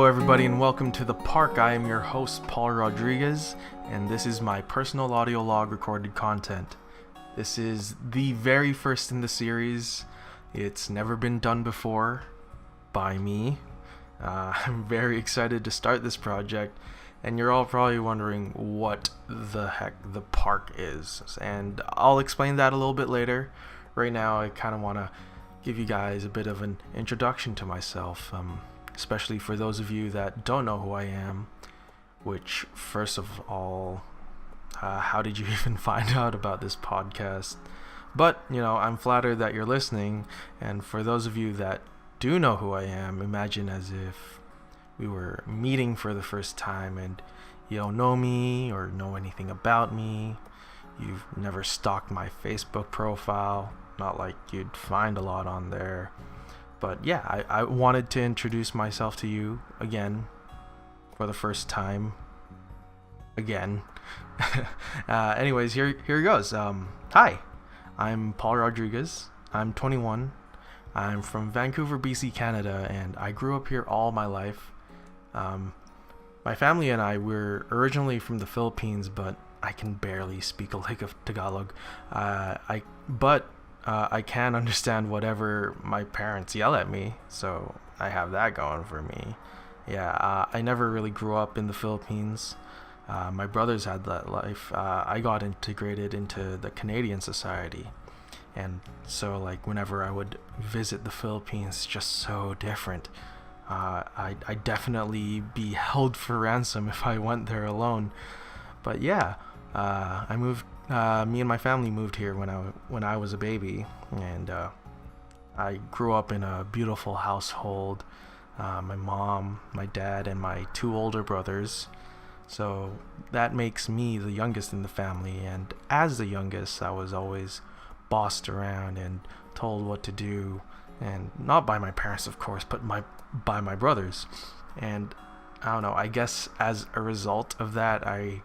everybody, and welcome to The Park. I am your host, Paul Rodriguez, and this is my personal audio log recorded content. This is the very first in the series. It's never been done before by me. I'm very excited to start this project, and you're all probably wondering what the heck The Park is, and I'll explain that a little bit later. Right now, I kind of want to give you guys a bit of an introduction to myself, especially for those of you that don't know who I am, which, first of all, how did you even find out about this podcast? But, I'm flattered that you're listening, and for those of you that do know who I am, imagine as if we were meeting for the first time and you don't know me or know anything about me. You've never stalked my Facebook profile, not like you'd find a lot on there. But yeah, I wanted to introduce myself to you again for the first time. Again. Anyways, here goes. Hi, I'm Paul Rodriguez. I'm 21. I'm from Vancouver, BC, Canada, and I grew up here all my life. My family and I were originally from the Philippines, but I can barely speak a lick of Tagalog. I can understand whatever my parents yell at me, so I have that going for me. Yeah, I never really grew up in the Philippines. My brothers had that life. I got integrated into the Canadian society, and so whenever I would visit the Philippines, it's just so different. I'd definitely be held for ransom if I went there alone. But yeah, I moved. Me and my family moved here when I was a baby, and I grew up in a beautiful household. My mom, my dad, and my two older brothers. So that makes me the youngest in the family, and as the youngest, I was always bossed around and told what to do, and not by my parents, of course, but by my brothers. And I don't know, I guess as a result of that, I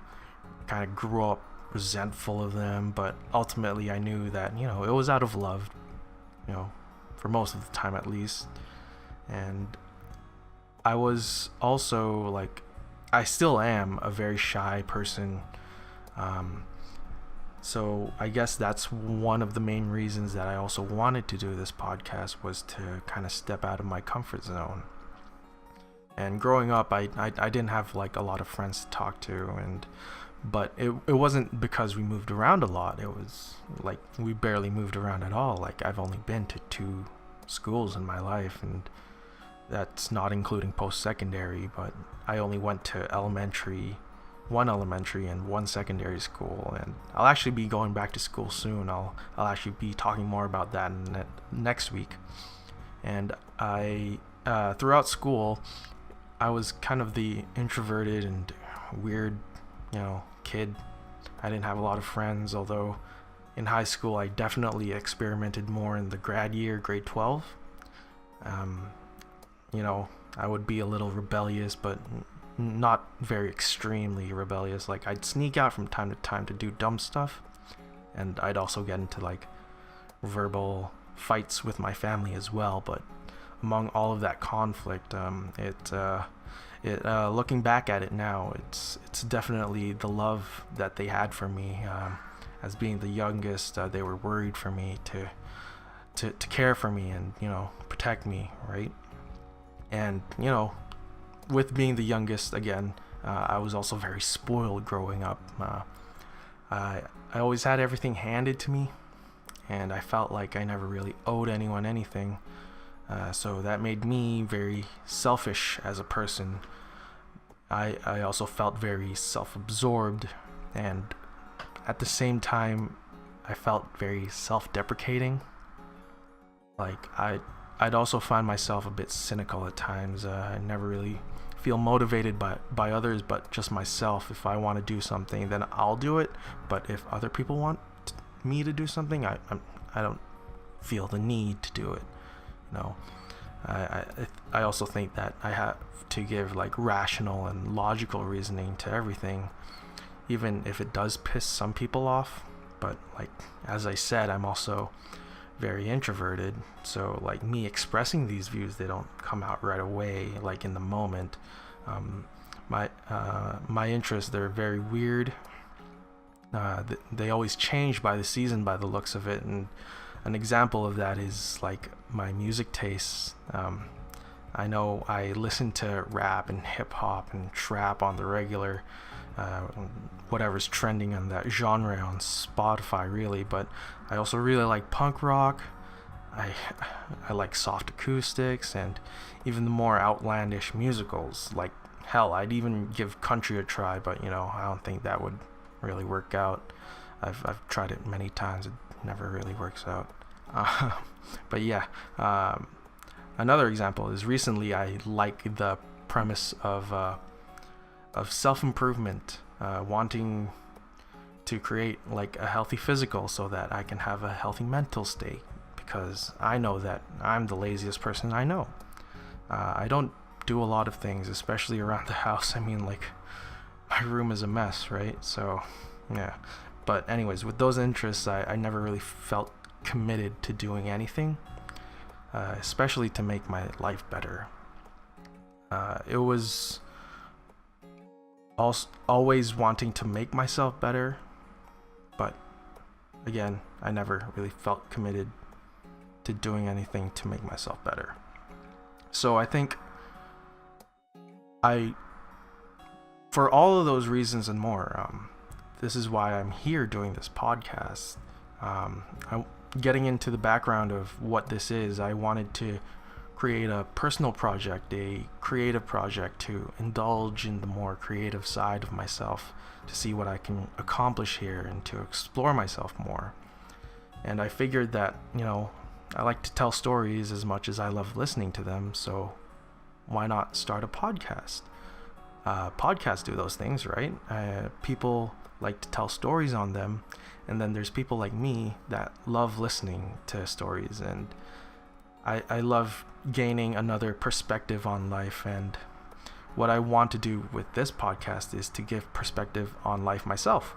kind of grew up resentful of them, but ultimately I knew that, it was out of love, for most of the time at least. And I was also I still am a very shy person. So I guess that's one of the main reasons that I also wanted to do this podcast, was to kind of step out of my comfort zone. And growing up, I didn't have a lot of friends to talk to, but it wasn't because we moved around a lot. It was we barely moved around at all. I've only been to 2 schools in my life, and that's not including post-secondary, but I only went to one elementary and 1 secondary school, and I'll actually be going back to school soon. I'll actually be talking more about that next week. And I throughout school, I was kind of the introverted and weird kid. I didn't have a lot of friends, although in high school I definitely experimented more in the grad year, grade 12. I would be a little rebellious, but not very extremely rebellious. I'd sneak out from time to time to do dumb stuff, and I'd also get into verbal fights with my family as well. But among all of that conflict, looking back at it now, it's definitely the love that they had for me. As being the youngest, they were worried for me to care for me and protect me, right? And with being the youngest again, I was also very spoiled growing up. I always had everything handed to me, and I felt like I never really owed anyone anything. So that made me very selfish as a person. I also felt very self-absorbed, and at the same time, I felt very self-deprecating. I'd also find myself a bit cynical at times. I never really feel motivated by others, but just myself. If I want to do something, then I'll do it. But if other people want me to do something, I don't feel the need to do it. I also think that I have to give rational and logical reasoning to everything, even if it does piss some people off. But as I said, I'm also very introverted, so like me expressing these views, they don't come out right away, like in the moment. My interests, they're very weird. They always change by the season, by the looks of it, and an example of that is like my music tastes. I know I listen to rap and hip hop and trap on the regular, whatever's trending on that genre on Spotify, really. But I also really like punk rock. I like soft acoustics and even the more outlandish musicals. Like hell, I'd even give country a try, but I don't think that would really work out. I've tried it many times. It never really works out. But yeah. Another example is recently I like the premise of self-improvement, wanting to create like a healthy physical so that I can have a healthy mental state, because I know that I'm the laziest person I know. I don't do a lot of things, especially around the house. I mean, like, my room is a mess, right? So yeah. But anyways, with those interests, I never really felt committed to doing anything. Especially to make my life better. It was always wanting to make myself better, but again, I never really felt committed to doing anything to make myself better. So I think for all of those reasons and more, this is why I'm here doing this podcast. Getting into the background of what this is, I wanted to create a personal project, a creative project, to indulge in the more creative side of myself, to see what I can accomplish here and to explore myself more. And I figured that, I like to tell stories as much as I love listening to them, so why not start a podcast? Podcasts do those things, right? People like to tell stories on them, and then there's people like me that love listening to stories, and I love gaining another perspective on life. And what I want to do with this podcast is to give perspective on life myself,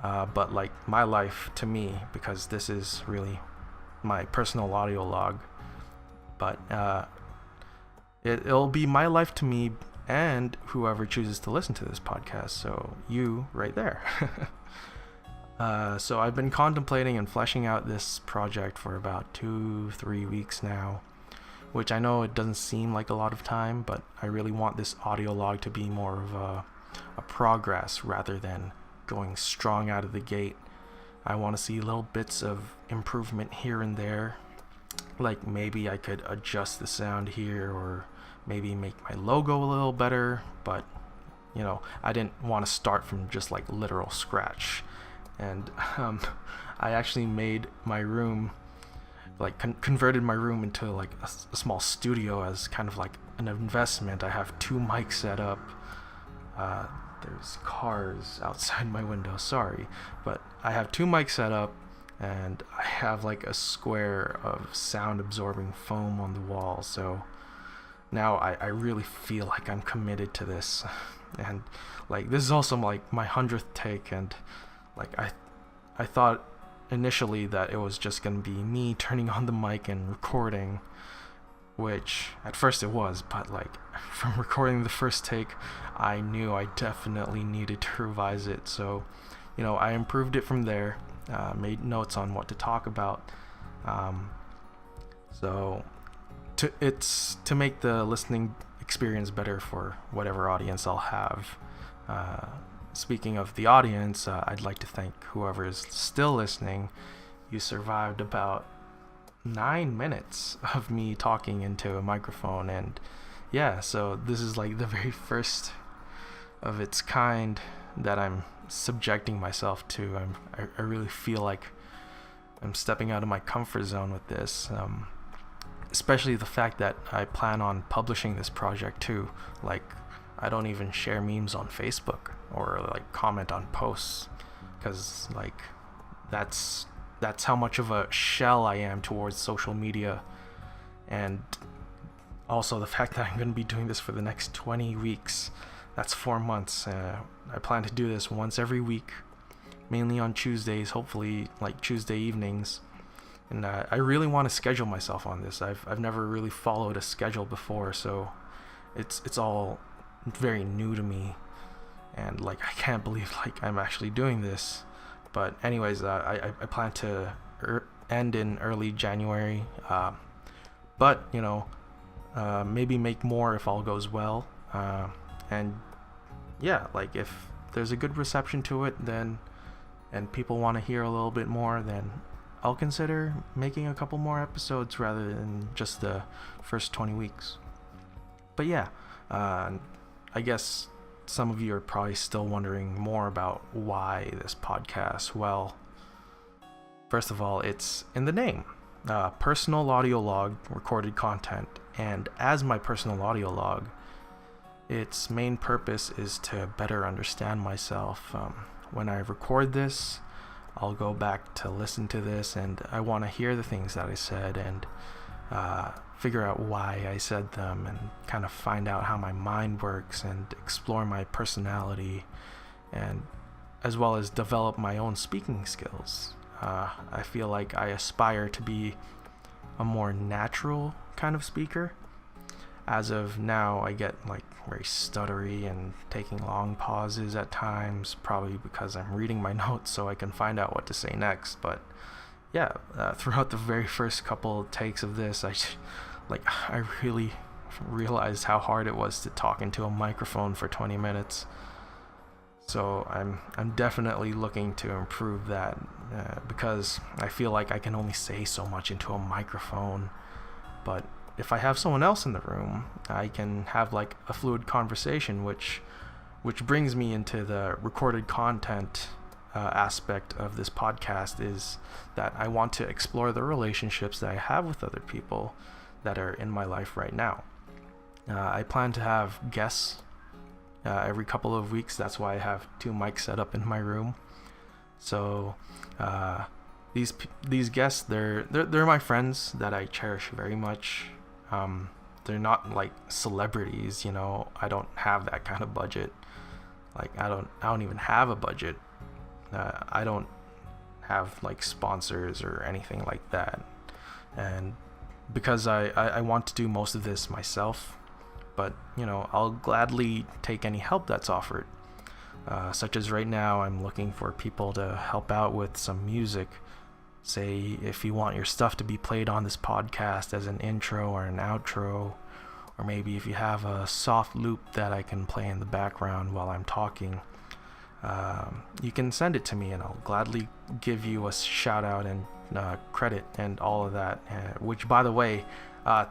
but like my life to me, because this is really my personal audio log. But it'll be my life to me and whoever chooses to listen to this podcast, so you right there. So I've been contemplating and fleshing out this project for about 2-3 weeks now, which I know it doesn't seem like a lot of time, but I really want this audio log to be more of a progress rather than going strong out of the gate. I want to see little bits of improvement here and there, like maybe I could adjust the sound here, or maybe make my logo a little better, but I didn't want to start from just like literal scratch. And I actually made my room, like converted my room into like a small studio as kind of like an investment. I have 2 mics set up. There's cars outside my window, sorry, but I have 2 mics set up, and I have like a square of sound absorbing foam on the wall. So now I really feel like I'm committed to this. And like this is also like my 100th take, and like I thought initially that it was just gonna be me turning on the mic and recording, which at first it was, but like from recording the first take, I knew I definitely needed to revise it. So I improved it from there, made notes on what to talk about. So to make the listening experience better for whatever audience I'll have. Speaking of the audience, I'd like to thank whoever is still listening. You survived about 9 minutes of me talking into a microphone, and yeah, so this is like the very first of its kind that I'm subjecting myself to. I really feel like I'm stepping out of my comfort zone with this, especially the fact that I plan on publishing this project too. Like, I don't even share memes on Facebook or like comment on posts, because like that's how much of a shell I am towards social media. And also the fact that I'm going to be doing this for the next 20 weeks, that's 4 months. I plan to do this once every week, mainly on Tuesdays, hopefully like Tuesday evenings. And I really want to schedule myself on this. I've never really followed a schedule before, so it's all very new to me, and like I can't believe like I'm actually doing this. But anyways, I plan to end in early January, but maybe make more if all goes well, and yeah, like if there's a good reception to it, then and people want to hear a little bit more, then I'll consider making a couple more episodes rather than just the first 20 weeks. But yeah, I guess some of you are probably still wondering more about why this podcast. Well, first of all, it's in the name. Personal audio log, recorded content. And as my personal audio log, its main purpose is to better understand myself. When I record this, I'll go back to listen to this, and I want to hear the things that I said and figure out why I said them, and kind of find out how my mind works and explore my personality, and as well as develop my own speaking skills. I feel like I aspire to be a more natural kind of speaker. As of now, I get like very stuttery and taking long pauses at times, probably because I'm reading my notes so I can find out what to say next. But yeah, throughout the very first couple takes of this, I really realized how hard it was to talk into a microphone for 20 minutes. So I'm definitely looking to improve that, because I feel like I can only say so much into a microphone. But if I have someone else in the room, I can have like a fluid conversation, which brings me into the recorded content aspect of this podcast, is that I want to explore the relationships that I have with other people that are in my life right now. I plan to have guests every couple of weeks. That's why I have 2 mics set up in my room. So these guests, they're my friends that I cherish very much. They're not like celebrities, I don't have that kind of budget. Like I don't even have a budget. I don't have like sponsors or anything like that. And because I want to do most of this myself, but I'll gladly take any help that's offered. Such as right now, I'm looking for people to help out with some music. Say if you want your stuff to be played on this podcast as an intro or an outro, or maybe if you have a soft loop that I can play in the background while I'm talking, you can send it to me and I'll gladly give you a shout out and credit and all of that. Which, by the way,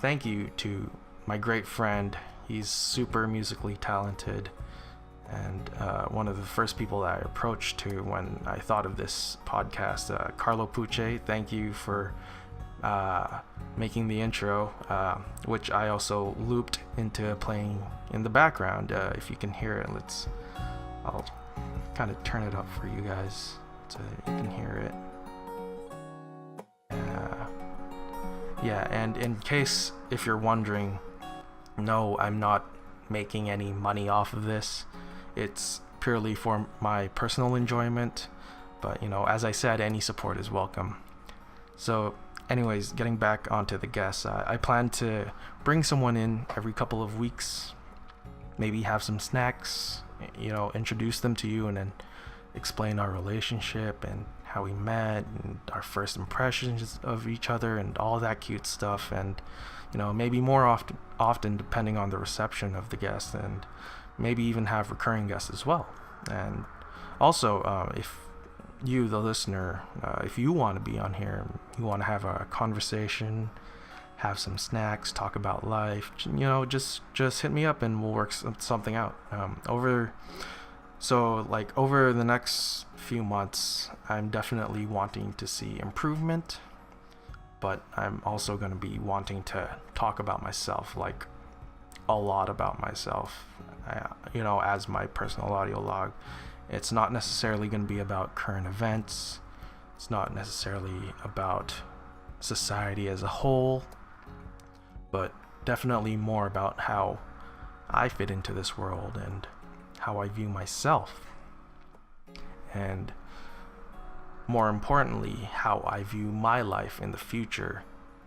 thank you to my great friend. He's super musically talented, and one of the first people that I approached to when I thought of this podcast, Carlo Puche. Thank you for making the intro, which I also looped into playing in the background. If you can hear it, I'll kind of turn it up for you guys so that you can hear it. Yeah, and in case if you're wondering, no, I'm not making any money off of this. It's purely for my personal enjoyment, but as I said, any support is welcome. So anyways, getting back onto the guests, I plan to bring someone in every couple of weeks, maybe have some snacks, introduce them to you, and then explain our relationship and how we met and our first impressions of each other and all that cute stuff, and maybe more often depending on the reception of the guest, and maybe even have recurring guests as well. And also, if you, the listener, if you want to be on here, you want to have a conversation, have some snacks, talk about life, just hit me up and we'll work something out. Over the next few months, I'm definitely wanting to see improvement, but I'm also going to be wanting to talk about myself, like a lot about myself, as my personal audio log. It's not necessarily going to be about current events. It's not necessarily about society as a whole, but definitely more about how I fit into this world and how I view myself. And more importantly, how I view my life in the future,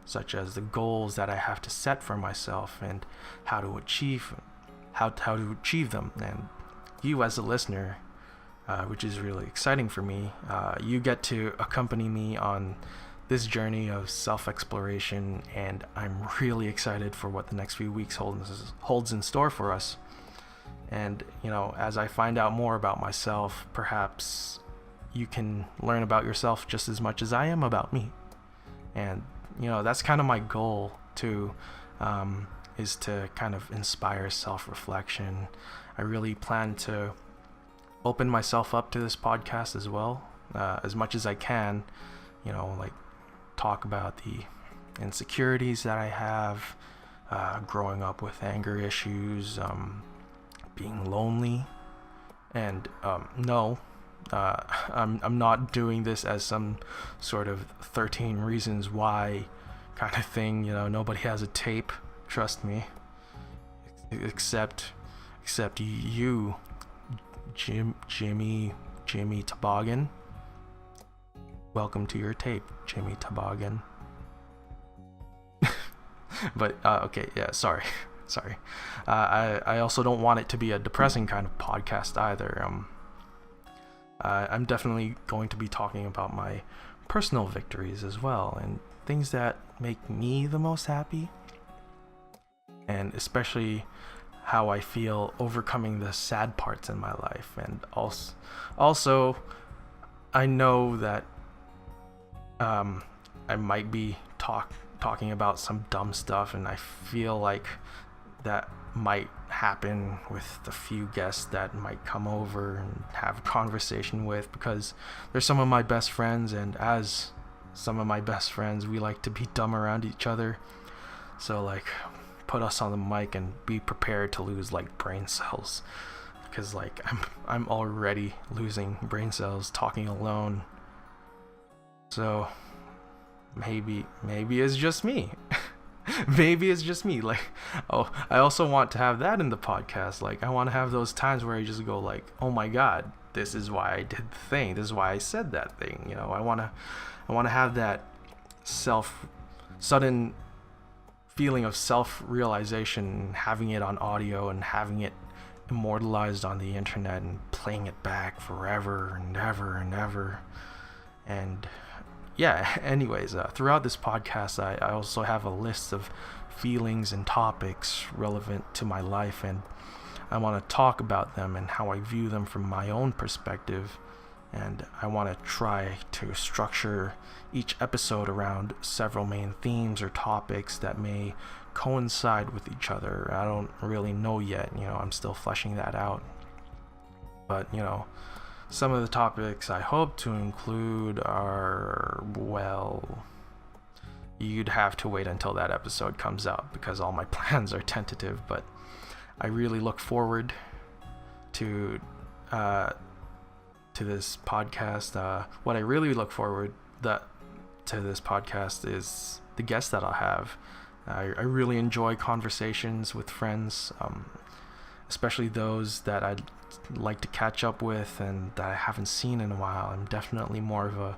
such as the goals that I have to set for myself and how to achieve them. And you as a listener, which is really exciting for me, you get to accompany me on this journey of self-exploration, and I'm really excited for what the next few weeks holds in store for us. And, as I find out more about myself, perhaps you can learn about yourself just as much as I am about me. And, that's kind of my goal too, is to kind of inspire self-reflection. I really plan to open myself up to this podcast as well, as much as I can, talk about the insecurities that I have, growing up with anger issues, being lonely, and I'm not doing this as some sort of 13 reasons why kind of thing. Nobody has a tape, trust me, except you, Jimmy Toboggan. Welcome to your tape, Jimmy Toboggan. But okay, yeah, sorry. I also don't want it to be a depressing kind of podcast either. I'm definitely going to be talking about my personal victories as well, and things that make me the most happy, and especially how I feel overcoming the sad parts in my life. And also I know that I might be talking about some dumb stuff, and I feel like that might happen with the few guests that might come over and have a conversation with, because they're some of my best friends, and as some of my best friends, we like to be dumb around each other. So put us on the mic and be prepared to lose brain cells, because I'm already losing brain cells talking alone. So maybe it's just me. Maybe it's just me. I also want to have that in the podcast. I want to have those times where I just go oh my god, this is why I did the thing. This is why I said that thing. I want to have that sudden feeling of self-realization, having it on audio and having it immortalized on the internet and playing it back forever and ever and ever. And yeah, anyways, throughout this podcast, I also have a list of feelings and topics relevant to my life, and I want to talk about them and how I view them from my own perspective. And I want to try to structure each episode around several main themes or topics that may coincide with each other. I don't really know yet, I'm still fleshing that out. But, some of the topics I hope to include are, well, you'd have to wait until that episode comes out, because all my plans are tentative. But I really look forward to this podcast. What I really look forward to this podcast is the guests that I'll have. I really enjoy conversations with friends, especially those that I'd like to catch up with and that I haven't seen in a while. I'm definitely more of a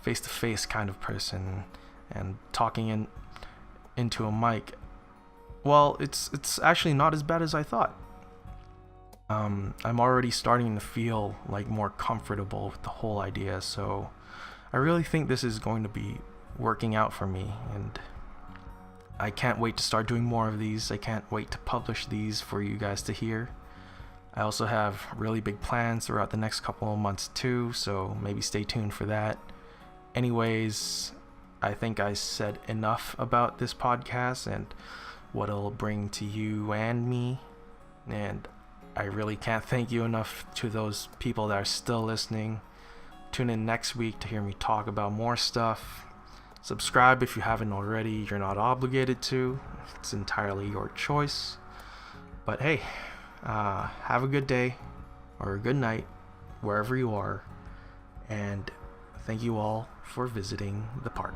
face-to-face kind of person, and talking into a mic, well, it's actually not as bad as I thought. I'm already starting to feel more comfortable with the whole idea, so I really think this is going to be working out for me, and I can't wait to start doing more of these. I can't wait to publish these for you guys to hear. I also have really big plans throughout the next couple of months too, so maybe stay tuned for that. Anyways, I think I said enough about this podcast and what it'll bring to you and me, and I really can't thank you enough to those people that are still listening. Tune in next week to hear me talk about more stuff. Subscribe if you haven't already. You're not obligated to. It's entirely your choice. But hey, have a good day or a good night wherever you are, and thank you all for visiting the park.